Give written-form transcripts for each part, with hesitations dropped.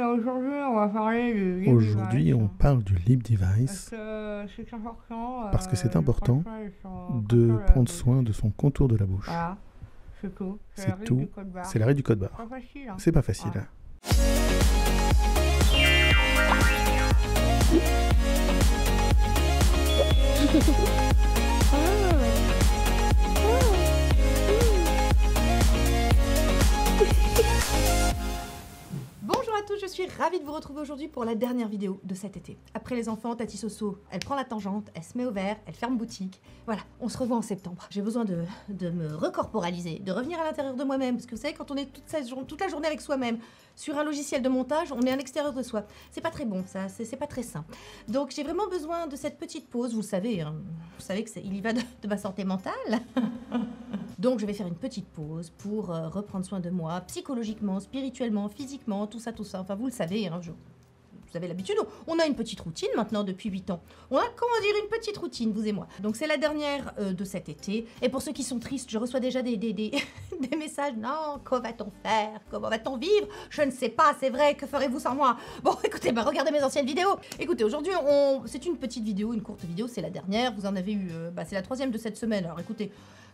aujourd'hui, on va parler du Lip Aujourd'hui, Device. on parle du Lip Device Parce que c'est important, de prendre soin de son contour de la bouche. Voilà, c'est tout. C'est tout. C'est l'arrêt du code barre. pas facile. Hein. C'est pas facile. Voilà. Bonjour à tous, je suis ravie de vous retrouver aujourd'hui pour la dernière vidéo de cet été. Après les enfants, Tati Soso, elle prend la tangente, elle se met au vert, elle ferme boutique. Voilà, on se revoit en septembre. J'ai besoin de me recorporaliser, de revenir à l'intérieur de moi-même. Parce que vous savez, quand on est toute la journée avec soi-même, sur un logiciel de montage, on est à l'extérieur de soi. C'est pas très bon, ça, c'est pas très sain. Donc j'ai vraiment besoin de cette petite pause, vous le savez, hein. Vous savez qu'il y va de ma santé mentale. Donc je vais faire une petite pause pour reprendre soin de moi, psychologiquement, spirituellement, physiquement, tout ça. Enfin vous le savez, hein, vous avez l'habitude, on a une petite routine maintenant depuis 8 ans. On a, comment dire, une petite routine, vous et moi. Donc c'est la dernière de cet été. Et pour ceux qui sont tristes, je reçois déjà des messages. Non, que va-t-on faire? Comment va-t-on vivre? Je ne sais pas, c'est vrai, que ferez-vous sans moi? Bon, écoutez, regardez mes anciennes vidéos. Écoutez, aujourd'hui, c'est une petite vidéo, une courte vidéo, c'est la dernière. Vous en avez eu, c'est la 3e de cette semaine. Alors écoutez,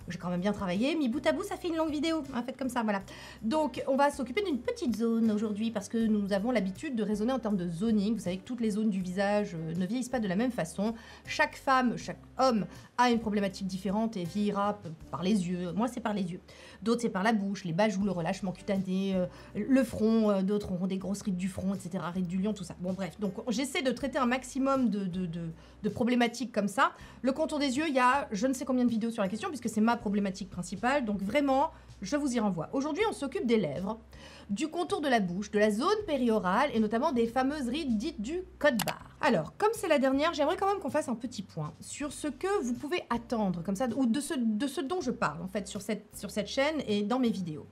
j'ai quand même bien travaillé, mis bout à bout, ça fait une longue vidéo, hein, faites comme ça, voilà. Donc, on va s'occuper d'une petite zone aujourd'hui, parce que nous avons l'habitude de raisonner en termes de zoning. Vous savez que toutes les zones du visage ne vieillissent pas de la même façon. Chaque femme, chaque homme a une problématique différente et vieillira par les yeux. Moi, c'est par les yeux. D'autres, c'est par la bouche, les bajoux, le relâchement cutané, le front. D'autres auront des grosses rides du front, etc., rides du lion, tout ça. Bon, bref. Donc, j'essaie de traiter un maximum de problématiques comme ça. Le contour des yeux, il y a je ne sais combien de vidéos sur la question, puisque c'est ma problématique principale. Donc, vraiment, je vous y renvoie. Aujourd'hui, on s'occupe des lèvres, du contour de la bouche, de la zone périorale et notamment des fameuses rides dites du code barre. Alors, comme c'est la dernière, j'aimerais quand même qu'on fasse un petit point sur ce que vous pouvez attendre, comme ça, ou de ce dont je parle, en fait, sur cette chaîne et dans mes vidéos.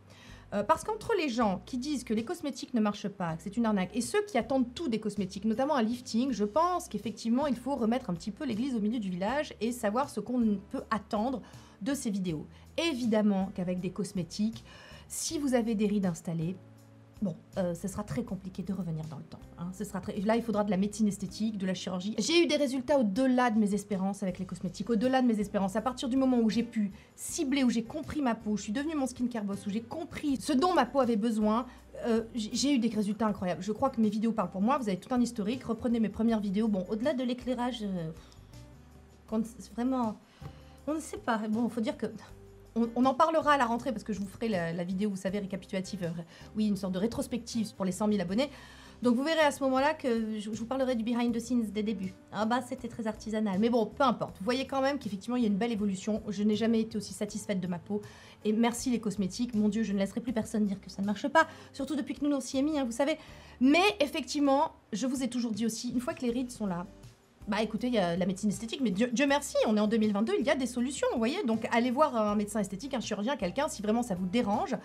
Parce qu'entre les gens qui disent que les cosmétiques ne marchent pas, que c'est une arnaque, et ceux qui attendent tout des cosmétiques, notamment un lifting, je pense qu'effectivement, il faut remettre un petit peu l'église au milieu du village et savoir ce qu'on peut attendre de ces vidéos. Évidemment qu'avec des cosmétiques, si vous avez des rides installées, bon, ce sera très compliqué de revenir dans le temps. Hein. Là, il faudra de la médecine esthétique, de la chirurgie. J'ai eu des résultats au-delà de mes espérances avec les cosmétiques, au-delà de mes espérances. À partir du moment où j'ai pu cibler, où j'ai compris ma peau, je suis devenue mon skincare boss, où j'ai compris ce dont ma peau avait besoin, j'ai eu des résultats incroyables. Je crois que mes vidéos parlent pour moi. Vous avez tout un historique. Reprenez mes premières vidéos. Bon, au-delà de l'éclairage, vraiment, on ne sait pas. Bon, il faut dire que... On en parlera à la rentrée parce que je vous ferai la vidéo, vous savez, récapitulative, oui, une sorte de rétrospective pour les 100 000 abonnés. Donc vous verrez à ce moment-là que je vous parlerai du behind the scenes des débuts. Ah bah c'était très artisanal, mais bon, peu importe. Vous voyez quand même qu'effectivement il y a une belle évolution. Je n'ai jamais été aussi satisfaite de ma peau. Et merci les cosmétiques, mon Dieu, je ne laisserai plus personne dire que ça ne marche pas. Surtout depuis que nous nous s'y est mis, hein, vous savez. Mais effectivement, je vous ai toujours dit aussi, une fois que les rides sont là, bah écoutez, il y a la médecine esthétique, mais Dieu merci, on est en 2022, il y a des solutions, vous voyez. Donc allez voir un médecin esthétique, un chirurgien, quelqu'un, si vraiment ça vous dérange.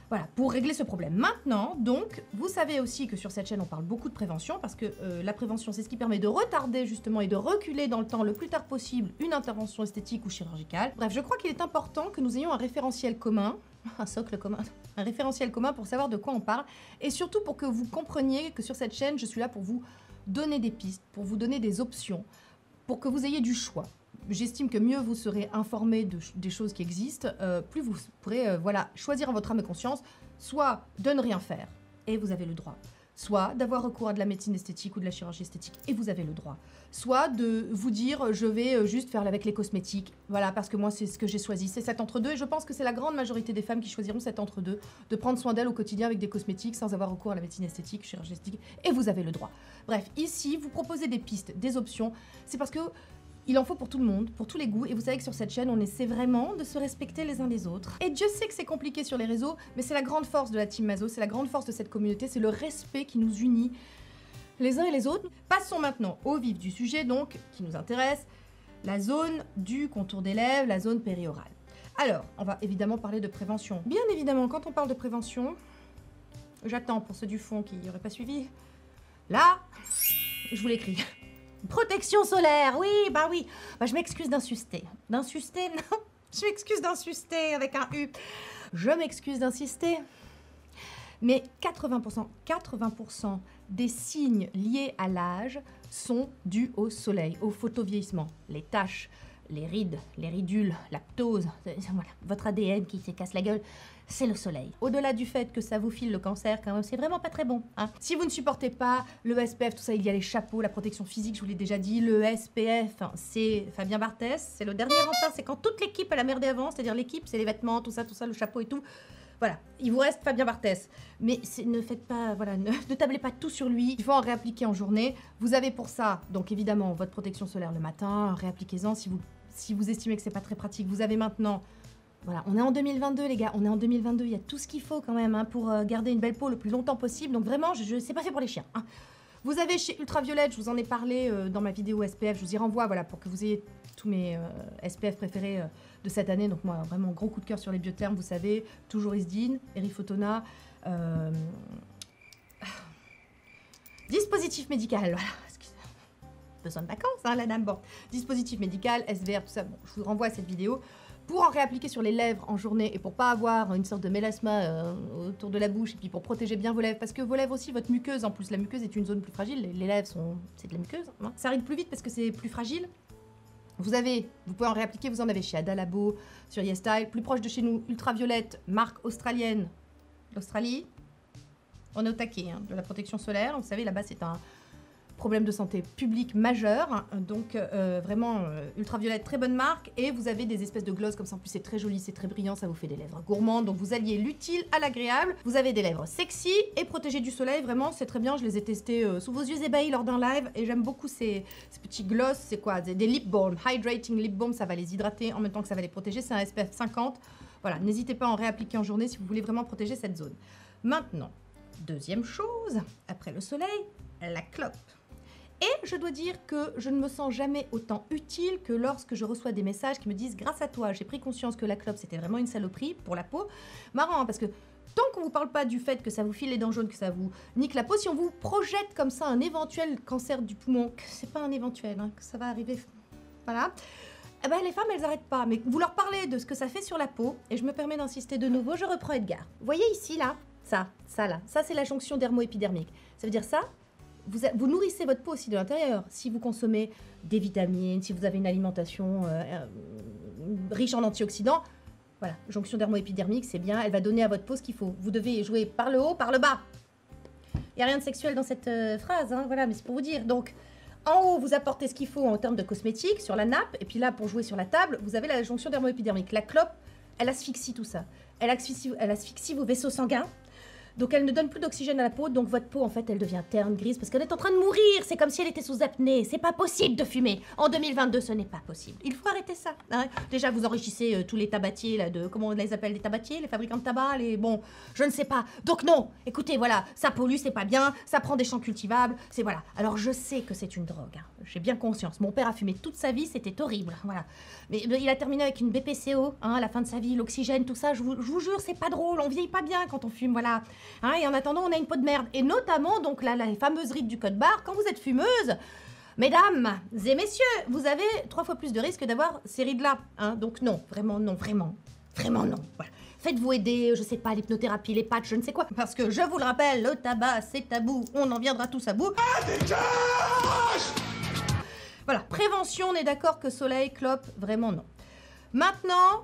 Voilà, pour régler ce problème. Maintenant, donc, vous savez aussi que sur cette chaîne, on parle beaucoup de prévention, parce que la prévention, c'est ce qui permet de retarder justement et de reculer dans le temps le plus tard possible une intervention esthétique ou chirurgicale. Bref, je crois qu'il est important que nous ayons un référentiel commun, un socle commun, un référentiel commun pour savoir de quoi on parle, et surtout pour que vous compreniez que sur cette chaîne, je suis là pour vous donner des pistes, pour vous donner des options, pour que vous ayez du choix. J'estime que mieux vous serez informé des choses qui existent, plus vous pourrez voilà, choisir en votre âme et conscience, soit de ne rien faire, et vous avez le droit, soit d'avoir recours à de la médecine esthétique ou de la chirurgie esthétique, et vous avez le droit, soit de vous dire je vais juste faire avec les cosmétiques, voilà, parce que moi c'est ce que j'ai choisi, c'est cet entre-deux, et je pense que c'est la grande majorité des femmes qui choisiront cet entre-deux, de prendre soin d'elles au quotidien avec des cosmétiques sans avoir recours à la médecine esthétique, chirurgie esthétique, et vous avez le droit. Bref, ici, vous proposez des pistes, des options, c'est parce que il en faut pour tout le monde, pour tous les goûts, et vous savez que sur cette chaîne, on essaie vraiment de se respecter les uns les autres. Et Dieu sait que c'est compliqué sur les réseaux, mais c'est la grande force de la Team Maso, c'est la grande force de cette communauté, c'est le respect qui nous unit les uns et les autres. Passons maintenant au vif du sujet, donc, qui nous intéresse, la zone du contour des lèvres, la zone périorale. Alors, on va évidemment parler de prévention. Bien évidemment, quand on parle de prévention, j'attends pour ceux du fond qui n'auraient pas suivi, là, je vous l'écris. Protection solaire, oui, bah oui. Bah, je m'excuse d'insister. D'insister, non. Je m'excuse d'insister avec un U. Je m'excuse d'insister. Mais 80% des signes liés à l'âge sont dus au soleil, au photovieillissement. Les taches, les rides, les ridules, la ptose, voilà, votre ADN qui se casse la gueule, c'est le soleil. Au-delà du fait que ça vous file le cancer, quand même, c'est vraiment pas très bon. Hein. Si vous ne supportez pas le SPF, tout ça, il y a les chapeaux, la protection physique, je vous l'ai déjà dit. Le SPF, c'est Fabien Barthès, c'est le dernier rempart, c'est quand toute l'équipe elle a merdé avant, c'est-à-dire l'équipe, c'est les vêtements, tout ça, le chapeau et tout. Voilà, il vous reste Fabien Barthès. Mais ne faites pas, voilà, ne tablez pas tout sur lui. Il faut en réappliquer en journée. Vous avez pour ça, donc évidemment, votre protection solaire le matin. Réappliquez-en si vous estimez que c'est pas très pratique. Vous avez maintenant, voilà, on est en 2022 les gars, on est en 2022. Il y a tout ce qu'il faut quand même hein, pour garder une belle peau le plus longtemps possible. Donc vraiment, c'est pas fait pour les chiens. Hein. Vous avez chez Ultraviolette, je vous en ai parlé dans ma vidéo SPF. Je vous y renvoie, voilà, pour que vous ayez tous mes SPF préférés de cette année. Donc moi, vraiment, gros coup de cœur sur les biothermes, vous savez. Toujours Isdine, Erifotona. Dispositif médical, voilà. Besoin de vacances, hein, la dame. Bon, dispositif médical, SVR, tout ça. Bon, je vous renvoie à cette vidéo. Pour en réappliquer sur les lèvres en journée et pour pas avoir une sorte de mélasma autour de la bouche et puis pour protéger bien vos lèvres, parce que vos lèvres aussi, votre muqueuse, en plus la muqueuse est une zone plus fragile, les lèvres c'est de la muqueuse, hein. Ça arrive plus vite parce que c'est plus fragile. Vous pouvez en réappliquer, vous en avez chez Adalabo, sur YesStyle, plus proche de chez nous, Ultraviolette, marque australienne d'Australie. On est au taquet hein, de la protection solaire, vous savez là-bas c'est un problème de santé publique majeur, donc vraiment Ultraviolette, très bonne marque, et vous avez des espèces de gloss comme ça, en plus c'est très joli, c'est très brillant, ça vous fait des lèvres gourmandes, donc vous alliez l'utile à l'agréable, vous avez des lèvres sexy et protégées du soleil, vraiment c'est très bien, je les ai testés sous vos yeux ébahis lors d'un live, et j'aime beaucoup ces petits gloss, c'est quoi, des lip balm, hydrating lip balm, ça va les hydrater en même temps que ça va les protéger, c'est un SPF 50, voilà, n'hésitez pas à en réappliquer en journée si vous voulez vraiment protéger cette zone. Maintenant, deuxième chose, après le soleil, la clope. Et je dois dire que je ne me sens jamais autant utile que lorsque je reçois des messages qui me disent « Grâce à toi, j'ai pris conscience que la clope, c'était vraiment une saloperie pour la peau. » Marrant, hein, parce que tant qu'on ne vous parle pas du fait que ça vous file les dents jaunes, que ça vous nique la peau, si on vous projette comme ça un éventuel cancer du poumon, que c'est pas un éventuel, hein, que ça va arriver, voilà, eh ben, les femmes, elles n'arrêtent pas. Mais vous leur parlez de ce que ça fait sur la peau, et je me permets d'insister de nouveau, je reprends Edgar. Vous voyez ici, là, ça là, ça c'est la jonction dermo-épidermique. Ça veut dire ça, vous nourrissez votre peau aussi de l'intérieur. Si vous consommez des vitamines, si vous avez une alimentation riche en antioxydants, voilà, jonction dermo-épidermique, c'est bien, elle va donner à votre peau ce qu'il faut. Vous devez jouer par le haut, par le bas. Il n'y a rien de sexuel dans cette phrase, hein, voilà, mais c'est pour vous dire. Donc, en haut, vous apportez ce qu'il faut en termes de cosmétiques sur la nappe, et puis là, pour jouer sur la table, vous avez la jonction dermo-épidermique. La clope, elle asphyxie tout ça. Elle asphyxie vos vaisseaux sanguins. Donc elle ne donne plus d'oxygène à la peau, donc votre peau en fait elle devient terne, grise, parce qu'elle est en train de mourir, c'est comme si elle était sous apnée, c'est pas possible de fumer. En 2022 ce n'est pas possible, il faut arrêter ça. Hein. Déjà vous enrichissez tous les tabatiers, là, comment on les appelle, les tabatiers, les fabricants de tabac, bon, je ne sais pas. Donc non, écoutez, voilà, ça pollue, c'est pas bien, ça prend des champs cultivables, c'est voilà. Alors je sais que c'est une drogue, hein. J'ai bien conscience, mon père a fumé toute sa vie, c'était horrible, voilà. Mais il a terminé avec une BPCO, hein, à la fin de sa vie, l'oxygène, tout ça, je vous jure, c'est pas drôle, on vieillit pas bien quand on fume, voilà. Hein, et en attendant, on a une peau de merde. Et notamment, donc là, les fameuses rides du code barre, quand vous êtes fumeuse, mesdames et messieurs, vous avez 3 fois plus de risque d'avoir ces rides-là. Hein. Donc non, vraiment non, vraiment non. Voilà. Faites-vous aider, je sais pas, l'hypnothérapie, les patchs, je ne sais quoi. Parce que je vous le rappelle, le tabac, c'est tabou. On en viendra tous à bout. Voilà, prévention, on est d'accord que soleil, clope, vraiment non. Maintenant...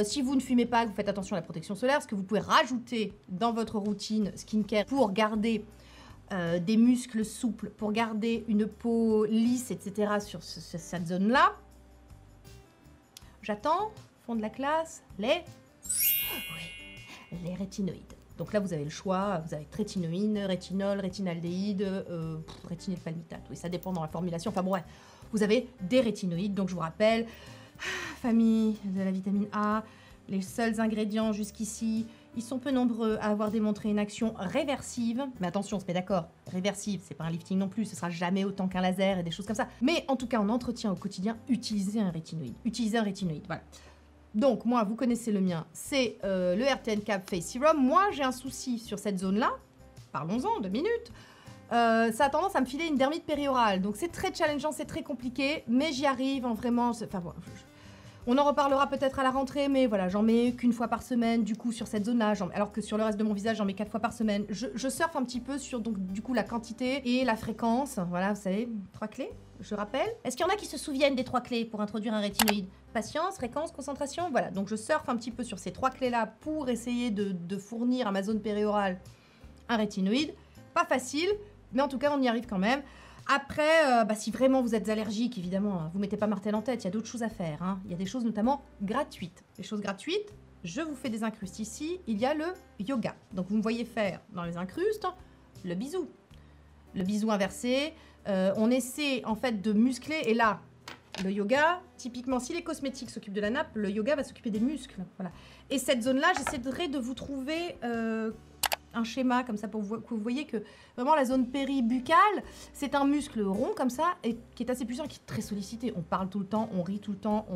si vous ne fumez pas, vous faites attention à la protection solaire, ce que vous pouvez rajouter dans votre routine skincare pour garder des muscles souples, pour garder une peau lisse, etc. sur cette zone-là. J'attends, fond de la classe, les rétinoïdes. Donc là, vous avez le choix, vous avez trétinoïne, rétinol, rétinaldéhyde, rétinylpalmitate. Oui, ça dépend dans la formulation. Enfin bon, ouais, vous avez des rétinoïdes, donc je vous rappelle... Famille de la vitamine A, les seuls ingrédients jusqu'ici, ils sont peu nombreux à avoir démontré une action réversive. Mais attention, on se met d'accord, réversive, c'est pas un lifting non plus, ce sera jamais autant qu'un laser et des choses comme ça. Mais en tout cas, en entretien au quotidien, utilisez un rétinoïde. Voilà. Donc moi, vous connaissez le mien, c'est le RTN Cap Face Serum. Moi, j'ai un souci sur cette zone-là. Parlons-en, 2 minutes. Ça a tendance à me filer une dermite périorale. Donc c'est très challengeant, c'est très compliqué, mais j'y arrive en vraiment... Enfin bon, On en reparlera peut-être à la rentrée, mais voilà, j'en mets qu'une fois par semaine, du coup, sur cette zone-là, alors que sur le reste de mon visage, j'en mets 4 fois par semaine. Je surfe un petit peu sur, donc, du coup, la quantité et la fréquence. Voilà, vous savez, 3 clés, je rappelle. Est-ce qu'il y en a qui se souviennent des 3 clés pour introduire un rétinoïde? Patience, fréquence, concentration, voilà. Donc, je surfe un petit peu sur ces 3 clés-là pour essayer de fournir à ma zone périorale un rétinoïde. Pas facile, mais en tout cas, on y arrive quand même. Après, si vraiment vous êtes allergique, évidemment, vous mettez pas Martel en tête, il y a d'autres choses à faire. Hein. Il y a des choses notamment gratuites. Les choses gratuites, je vous fais des incrustes ici. Il y a le yoga. Donc vous me voyez faire dans les incrustes le bisou. Le bisou inversé. On essaie en fait de muscler. Et là, le yoga, typiquement, si les cosmétiques s'occupent de la nappe, le yoga va s'occuper des muscles. Voilà. Et cette zone-là, j'essaierai de vous trouver... un schéma comme ça pour que vous voyez que vraiment la zone péribuccale, c'est un muscle rond comme ça et qui est assez puissant, qui est très sollicité. On parle tout le temps, on rit tout le temps,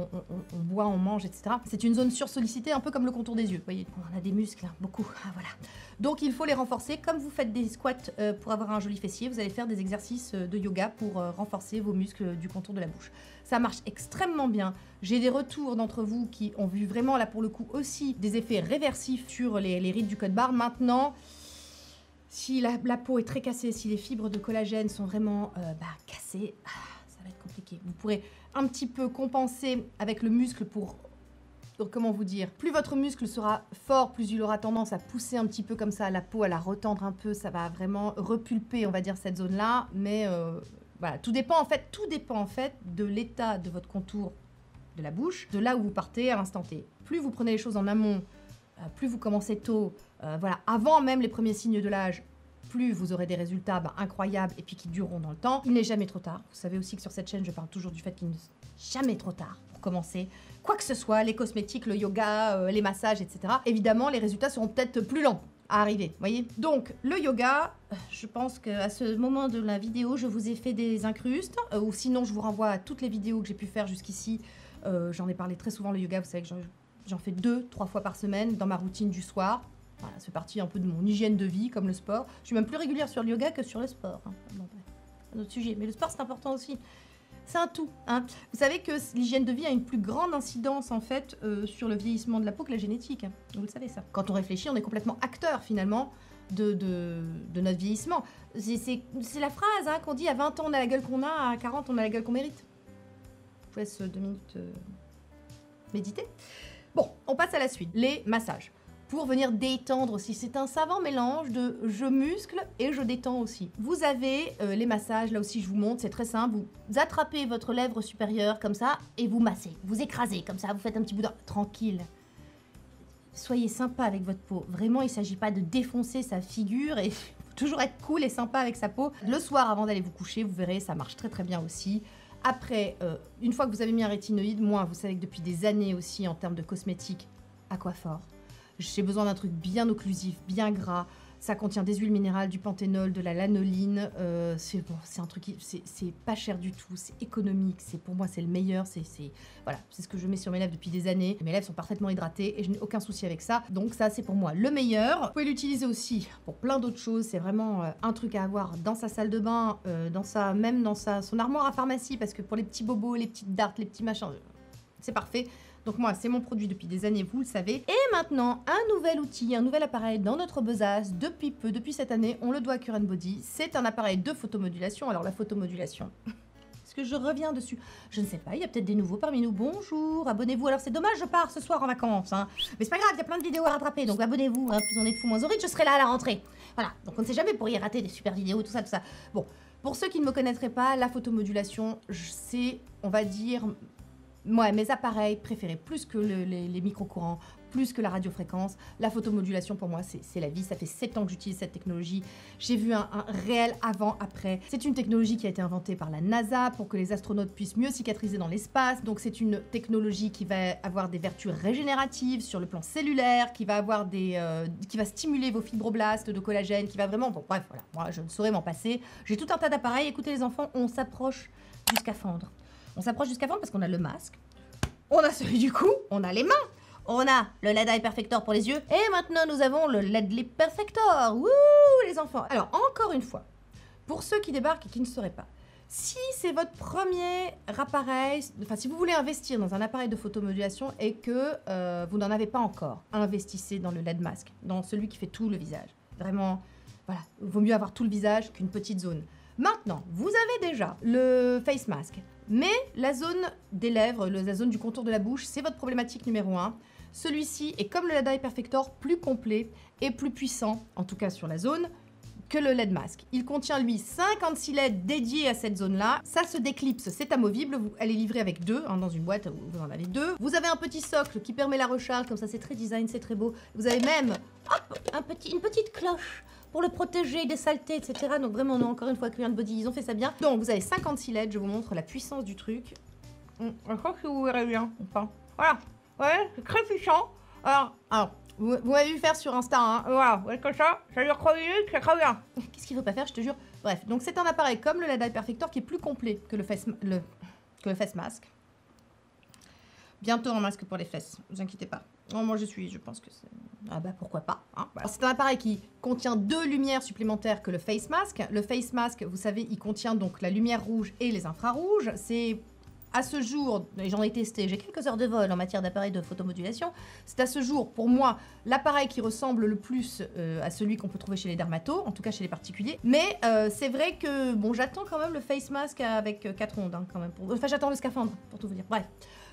on boit, on mange, etc. C'est une zone sursollicitée, un peu comme le contour des yeux. Vous voyez, on a des muscles, hein, beaucoup. Ah, voilà. Donc il faut les renforcer. Comme vous faites des squats pour avoir un joli fessier, vous allez faire des exercices de yoga pour renforcer vos muscles du contour de la bouche. Ça marche extrêmement bien. J'ai des retours d'entre vous qui ont vu vraiment, là pour le coup, aussi des effets réversifs sur les rides du code barre. Maintenant, si la peau est très cassée, si les fibres de collagène sont vraiment cassées, ça va être compliqué. Vous pourrez un petit peu compenser avec le muscle pour... Comment vous dire? Plus votre muscle sera fort, plus il aura tendance à pousser un petit peu comme ça la peau, à la retendre un peu. Ça va vraiment repulper, on va dire, cette zone-là. Mais voilà, tout dépend en fait de l'état de votre contour de la bouche, de là où vous partez à l'instant T. Plus vous prenez les choses en amont, plus vous commencez tôt, voilà, avant même les premiers signes de l'âge, plus vous aurez des résultats incroyables et puis qui dureront dans le temps. Il n'est jamais trop tard. Vous savez aussi que sur cette chaîne, je parle toujours du fait qu'il n'est jamais trop tard pour commencer quoi que ce soit, les cosmétiques, le yoga, les massages, etc. Évidemment, les résultats seront peut-être plus lents à arriver, voyez. Donc, le yoga, je pense qu'à ce moment de la vidéo, je vous ai fait des incrustes, ou sinon, je vous renvoie à toutes les vidéos que j'ai pu faire jusqu'ici. J'en ai parlé très souvent, le yoga, vous savez que j'en fais 2-3 fois par semaine dans ma routine du soir. Voilà, c'est parti un peu de mon hygiène de vie, comme le sport. Je suis même plus régulière sur le yoga que sur le sport. Hein. Bon, c'est un autre sujet, mais le sport, c'est important aussi. C'est un tout. Hein. Vous savez que l'hygiène de vie a une plus grande incidence, en fait, sur le vieillissement de la peau que la génétique. Hein. Vous le savez, ça. Quand on réfléchit, on est complètement acteur, finalement, de notre vieillissement. C'est la phrase hein, qu'on dit, à 20 ans, on a la gueule qu'on a, à 40, on a la gueule qu'on mérite. Je vous laisse 2 minutes méditer. Bon, on passe à la suite. Les massages. Pour venir détendre aussi. C'est un savant mélange de je muscle et je détends aussi. Vous avez les massages, là aussi je vous montre, c'est très simple. Vous attrapez votre lèvre supérieure comme ça et vous massez. Vous écrasez comme ça, vous faites un petit bout de... Tranquille. Soyez sympa avec votre peau. Vraiment, il ne s'agit pas de défoncer sa figure et toujours être cool et sympa avec sa peau. Le soir, avant d'aller vous coucher, vous verrez, ça marche très très bien aussi. Après, une fois que vous avez mis un rétinoïde, moi, vous savez que depuis des années aussi, en termes de cosmétiques, Aquaphor. J'ai besoin d'un truc bien occlusif, bien gras. Ça contient des huiles minérales, du panthénol, de la lanoline. C'est un truc, c'est pas cher du tout, c'est économique. Pour moi, c'est le meilleur. Voilà, c'est ce que je mets sur mes lèvres depuis des années. Mes lèvres sont parfaitement hydratées et je n'ai aucun souci avec ça. Donc ça, c'est pour moi le meilleur. Vous pouvez l'utiliser aussi pour plein d'autres choses. C'est vraiment un truc à avoir dans sa salle de bain, même dans son armoire à pharmacie, parce que pour les petits bobos, les petites dartes, les petits machins, c'est parfait. Donc moi, c'est mon produit depuis des années, vous le savez. Et maintenant, un nouvel outil, un nouvel appareil dans notre besace depuis peu, depuis cette année, on le doit à Cure & Body. C'est un appareil de photomodulation. Alors la photomodulation, est-ce que je reviens dessus? Je ne sais pas, il y a peut-être des nouveaux parmi nous. Bonjour, abonnez-vous. Alors c'est dommage, je pars ce soir en vacances. Hein. Mais c'est pas grave, il y a plein de vidéos à rattraper. Donc abonnez-vous, hein, plus on est de fou, moins on rit, je serai là à la rentrée. Voilà, donc on ne sait jamais, vous pourriez rater des super vidéos, tout ça, tout ça. Bon, pour ceux qui ne me connaîtraient pas, la photomodulation, c'est, on va dire... Moi, mes appareils préférés, plus que les micro-courants, plus que la radiofréquence, la photomodulation pour moi, c'est la vie. Ça fait 7 ans que j'utilise cette technologie. J'ai vu un réel avant-après. C'est une technologie qui a été inventée par la NASA pour que les astronautes puissent mieux cicatriser dans l'espace. Donc c'est une technologie qui va avoir des vertus régénératives sur le plan cellulaire, qui va avoir qui va stimuler vos fibroblastes de collagène, qui va vraiment... Bon, bref, voilà. Moi, je ne saurais m'en passer. J'ai tout un tas d'appareils. Écoutez les enfants, on s'approche du scaphandre. On s'approche du scaphandre parce qu'on a le masque, on a celui du cou, on a les mains, on a le LED Eye Perfector pour les yeux, et maintenant nous avons le LED Lip Perfector. Wouh, les enfants. Alors, encore une fois, pour ceux qui débarquent et qui ne sauraient pas, Si c'est votre premier appareil, enfin si vous voulez investir dans un appareil de photomodulation et que vous n'en avez pas encore, investissez dans le LED mask, dans celui qui fait tout le visage. Vraiment, voilà, il vaut mieux avoir tout le visage qu'une petite zone. Maintenant, vous avez déjà le face mask, mais la zone des lèvres, la zone du contour de la bouche, c'est votre problématique numéro 1. Celui-ci est comme le LED Eye Perfector, plus complet et plus puissant, en tout cas sur la zone, que le LED mask. Il contient lui 56 LED dédiés à cette zone-là. Ça se déclipse, c'est amovible. Elle est livrée avec 2 dans une boîte où vous en avez 2. Vous avez un petit socle qui permet la recharge, comme ça c'est très design, c'est très beau. Vous avez même une petite cloche pour le protéger des saletés, etc. Donc vraiment, non, encore une fois, Korean Body, ils ont fait ça bien. Donc vous avez 56 LED, je vous montre la puissance du truc. Je crois que vous verrez bien, enfin. Voilà, ouais, c'est très puissant. Alors, vous m'avez vu faire sur Insta, hein. Voilà, ouais, comme ça dure 3 minutes, c'est très bien. Qu'est-ce qu'il faut pas faire, je te jure. Bref, donc c'est un appareil comme le LED Eye Perfector qui est plus complet que le face mask. Bientôt un masque pour les fesses, ne vous inquiétez pas. Oh, moi je pense que c'est... Ah bah pourquoi pas, hein. Voilà. C'est un appareil qui contient 2 lumières supplémentaires que le face mask. Le face mask, vous savez, il contient donc la lumière rouge et les infrarouges. C'est à ce jour, et j'en ai testé, j'ai quelques heures de vol en matière d'appareil de photomodulation, c'est à ce jour, pour moi, l'appareil qui ressemble le plus à celui qu'on peut trouver chez les dermatos, en tout cas chez les particuliers. Mais c'est vrai que, bon, j'attends quand même le face mask avec 4 ondes, hein, quand même. Enfin, j'attends le scaphandre, pour tout vous dire. Bref.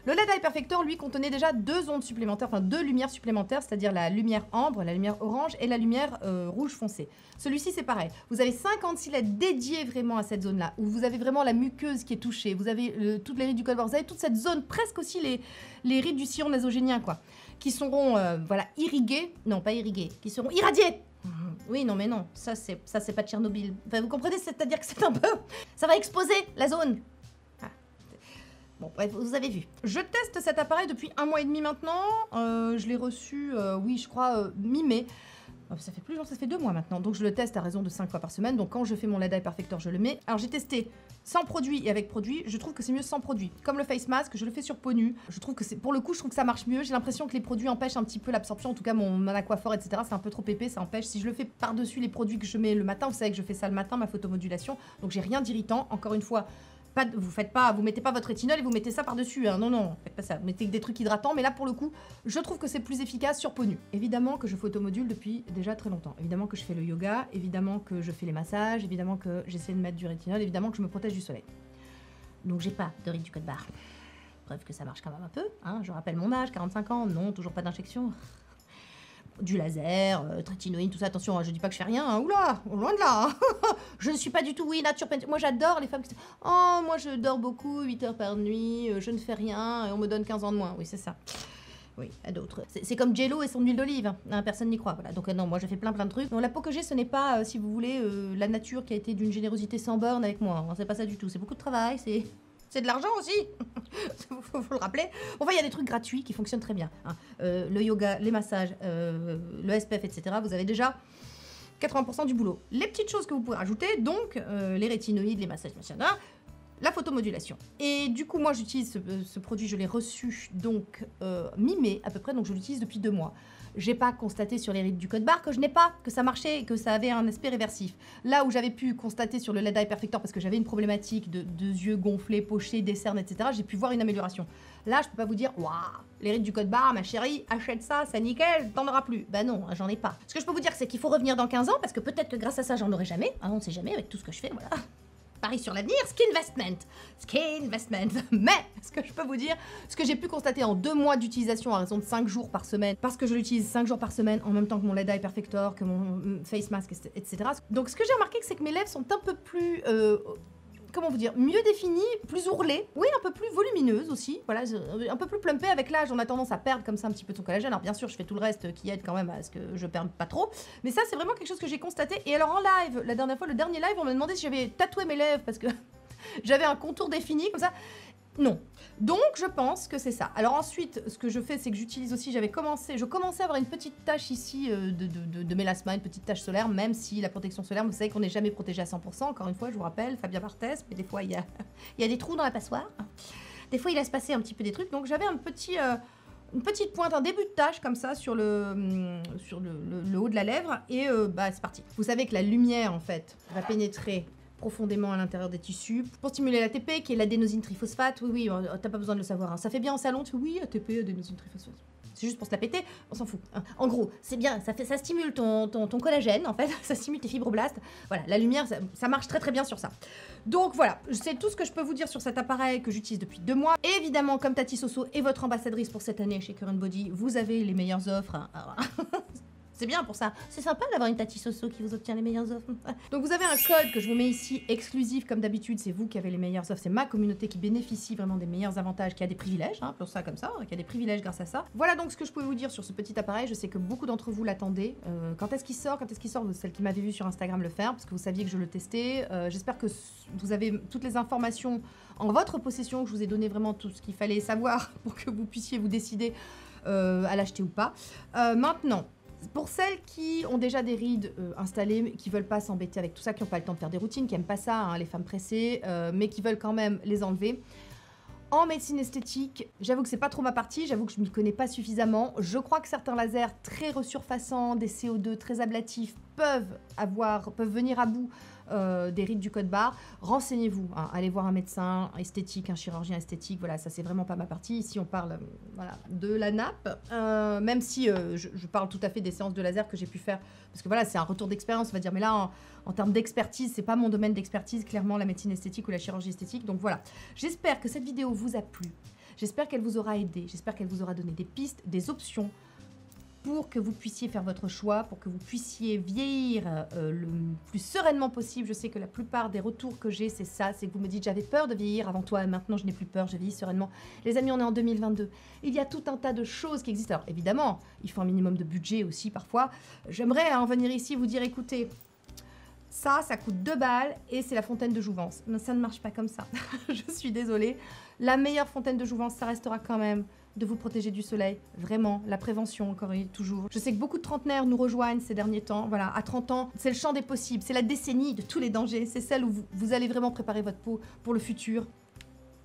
Le LED Eye Perfector, lui, contenait déjà 2 ondes supplémentaires, enfin 2 lumières supplémentaires, c'est-à-dire la lumière ambre, la lumière orange et la lumière rouge foncé. Celui-ci, c'est pareil. Vous avez 56 LED dédiés vraiment à cette zone-là, où vous avez vraiment la muqueuse qui est touchée, vous avez toutes les rides du col barre, vous avez toute cette zone, presque aussi les rides du sillon nasogénien, quoi, qui seront, voilà, irriguées, non, pas irriguées, qui seront irradiées. Oui, non, mais non, ça, c'est pas de Tchernobyl. Enfin, vous comprenez, c'est-à-dire que c'est un peu... Ça va exposer la zone. Bon, bref, vous avez vu. Je teste cet appareil depuis 1 mois et demi maintenant. Je l'ai reçu, oui, je crois, mi-mai. Ça fait plus longtemps, ça fait 2 mois maintenant. Donc je le teste à raison de 5 fois par semaine. Donc quand je fais mon LED Eye Perfector, je le mets. Alors j'ai testé sans produit et avec produit. Je trouve que c'est mieux sans produit. Comme le face mask, je le fais sur peau nue. Je trouve que c'est, pour le coup, je trouve que ça marche mieux. J'ai l'impression que les produits empêchent un petit peu l'absorption. En tout cas, mon aquaphor, etc. C'est un peu trop épais, ça empêche. Si je le fais par-dessus les produits que je mets le matin, vous savez que je fais ça le matin, ma photomodulation. Donc j'ai rien d'irritant. Encore une fois, vous mettez pas votre rétinol et vous mettez ça par-dessus, hein. Non, non, faites pas ça. Vous mettez des trucs hydratants, mais là, pour le coup, je trouve que c'est plus efficace sur peau nue. Évidemment que je photomodule depuis déjà très longtemps. Évidemment que je fais le yoga, évidemment que je fais les massages, évidemment que j'essaie de mettre du rétinol, évidemment que je me protège du soleil. Donc j'ai pas de rides du col barre. Preuve que ça marche quand même un peu, hein. Je rappelle mon âge, 45 ans, non, toujours pas d'injection. Du laser, trétinoïne, tout ça, attention, je dis pas que je fais rien, hein. Oula, loin de là, hein. Je ne suis pas du tout, oui, naturopathe. Moi j'adore les femmes qui disent, oh, moi je dors beaucoup, 8 heures par nuit, je ne fais rien, et on me donne 15 ans de moins, oui, c'est ça. Oui, à d'autres. C'est comme Jello et son huile d'olive, hein. Personne n'y croit, voilà. Donc non, moi je fais plein de trucs. Donc la peau que j'ai, ce n'est pas, si vous voulez, la nature qui a été d'une générosité sans borne avec moi, hein. C'est pas ça du tout, c'est beaucoup de travail, c'est de l'argent aussi, faut le rappeler. Enfin, il y a des trucs gratuits qui fonctionnent très bien, hein. Le yoga, les massages, le SPF, etc. Vous avez déjà 80% du boulot. Les petites choses que vous pouvez rajouter, donc les rétinoïdes, les massages, machin, la photomodulation. Et du coup, moi, j'utilise ce produit, je l'ai reçu donc mi-mai à peu près, donc je l'utilise depuis 2 mois. J'ai pas constaté sur les rides du code barre que je n'ai pas, que ça marchait, que ça avait un aspect réversif. Là où j'avais pu constater sur le LED Eye Perfector, parce que j'avais une problématique de yeux gonflés, pochés, des cernes, etc., j'ai pu voir une amélioration. Là, je peux pas vous dire, waouh, les rides du code barre, ma chérie, achète ça, c'est nickel, t'en auras plus. Bah non, j'en ai pas. Ce que je peux vous dire, c'est qu'il faut revenir dans 15 ans, parce que peut-être que grâce à ça, j'en aurai jamais. Ah, on ne sait jamais avec tout ce que je fais, voilà. Paris sur l'avenir, skin investment. Mais, ce que je peux vous dire, ce que j'ai pu constater en 2 mois d'utilisation à raison de 5 jours par semaine, parce que je l'utilise 5 jours par semaine en même temps que mon LED Eye Perfector, que mon face mask, etc. Donc ce que j'ai remarqué, c'est que mes lèvres sont un peu plus... comment vous dire, mieux définie, plus ourlée, oui, un peu plus volumineuse aussi, voilà, un peu plus plumpée. Avec l'âge, on a tendance à perdre comme ça un petit peu son collagène. Alors bien sûr, je fais tout le reste qui aide quand même à ce que je perde pas trop, mais ça, c'est vraiment quelque chose que j'ai constaté. Et alors en live, la dernière fois, le dernier live, on m'a demandé si j'avais tatoué mes lèvres parce que j'avais un contour défini comme ça. Non. Donc, je pense que c'est ça. Alors ensuite, ce que je fais, c'est que j'utilise aussi, je commençais à avoir une petite tache ici de mélasma, une petite tache solaire, même si la protection solaire, vous savez qu'on n'est jamais protégé à 100%. Encore une fois, je vous rappelle, Fabien Barthès, mais des fois, il y a des trous dans la passoire. Des fois, il laisse passer un petit peu des trucs. Donc, j'avais une petite pointe, un début de tache comme ça sur le haut de la lèvre. Et bah, c'est parti. Vous savez que la lumière, en fait, va pénétrer profondément à l'intérieur des tissus pour stimuler l'ATP, qui est l'adénosine triphosphate. Oui, t'as pas besoin de le savoir. Hein. Ça fait bien en salon, tu dis oui, ATP, adénosine triphosphate. C'est juste pour se la péter, on s'en fout. En gros, c'est bien, ça stimule ton collagène, en fait, ça stimule tes fibroblastes. Voilà, la lumière, ça marche très très bien sur ça. Donc voilà, c'est tout ce que je peux vous dire sur cet appareil que j'utilise depuis 2 mois. Et évidemment, comme Tati Soso est votre ambassadrice pour cette année chez Current Body, vous avez les meilleures offres. Hein. C'est bien pour ça. C'est sympa d'avoir une Tati Soso qui vous obtient les meilleures offres. Donc vous avez un code que je vous mets ici, exclusif comme d'habitude. C'est vous qui avez les meilleures offres. C'est ma communauté qui bénéficie vraiment des meilleurs avantages, qui a des privilèges, hein, pour ça comme ça, qui a des privilèges grâce à ça. Voilà donc ce que je pouvais vous dire sur ce petit appareil. Je sais que beaucoup d'entre vous l'attendaient. Quand est-ce qu'il sort? Quand est-ce qu'il sort? Celle qui m'avait vu sur Instagram le faire, parce que vous saviez que je le testais. J'espère que vous avez toutes les informations en votre possession, que je vous ai donné vraiment tout ce qu'il fallait savoir pour que vous puissiez vous décider à l'acheter ou pas. Maintenant, pour celles qui ont déjà des rides installées, qui veulent pas s'embêter avec tout ça, qui n'ont pas le temps de faire des routines, qui n'aiment pas ça, hein, les femmes pressées, mais qui veulent quand même les enlever. En médecine esthétique, j'avoue que c'est pas trop ma partie, j'avoue que je m'y connais pas suffisamment. Je crois que certains lasers très resurfaçants, des CO2 très ablatifs peuvent venir à bout des rides du code barre. Renseignez-vous, hein, allez voir un médecin esthétique, un chirurgien esthétique, voilà, ça c'est vraiment pas ma partie. Ici on parle voilà, de la nappe, même si je parle tout à fait des séances de laser que j'ai pu faire, parce que voilà, c'est un retour d'expérience, on va dire, mais là en termes d'expertise, c'est pas mon domaine d'expertise, clairement la médecine esthétique ou la chirurgie esthétique, donc voilà. J'espère que cette vidéo vous a plu, j'espère qu'elle vous aura aidé, j'espère qu'elle vous aura donné des pistes, des options, pour que vous puissiez faire votre choix, pour que vous puissiez vieillir le plus sereinement possible. Je sais que la plupart des retours que j'ai, c'est ça, c'est que vous me dites « j'avais peur de vieillir avant toi, maintenant je n'ai plus peur, je vieillis sereinement ». Les amis, on est en 2022. Il y a tout un tas de choses qui existent. Alors évidemment, il faut un minimum de budget aussi parfois. J'aimerais en venir ici vous dire « écoutez, ça coûte 2 balles et c'est la fontaine de jouvence ». Mais ça ne marche pas comme ça. Je suis désolée. La meilleure fontaine de jouvence, ça restera quand même de vous protéger du soleil, vraiment, la prévention encore et toujours. Je sais que beaucoup de trentenaires nous rejoignent ces derniers temps, voilà, à 30 ans, c'est le champ des possibles, c'est la décennie de tous les dangers, c'est celle où vous allez vraiment préparer votre peau pour le futur.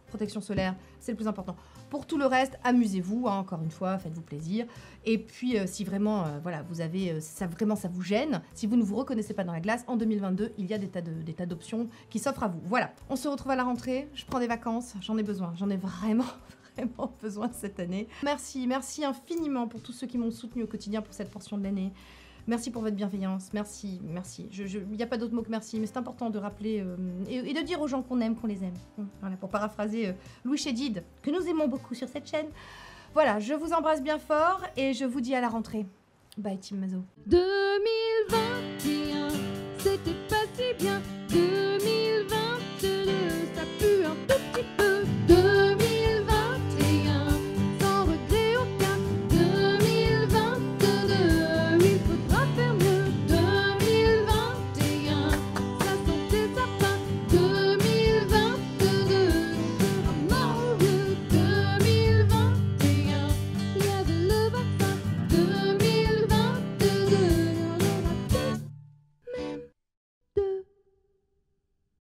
Protection solaire, c'est le plus important. Pour tout le reste, amusez-vous, hein, encore une fois, faites-vous plaisir. Et puis, si vraiment, voilà, vous avez, ça vous gêne, si vous ne vous reconnaissez pas dans la glace, en 2022, il y a des tas d'options qui s'offrent à vous. Voilà, on se retrouve à la rentrée, je prends des vacances, j'en ai besoin, j'en ai vraiment besoin cette année. Merci infiniment pour tous ceux qui m'ont soutenu au quotidien pour cette portion de l'année. Merci pour votre bienveillance, merci. Il n'y a pas d'autre mot que merci, mais c'est important de rappeler et de dire aux gens qu'on aime, qu'on les aime. Voilà, pour paraphraser Louis Chédid, que nous aimons beaucoup sur cette chaîne. Voilà, je vous embrasse bien fort et je vous dis à la rentrée. Bye Team Mazo. 2021, c'était pas si bien.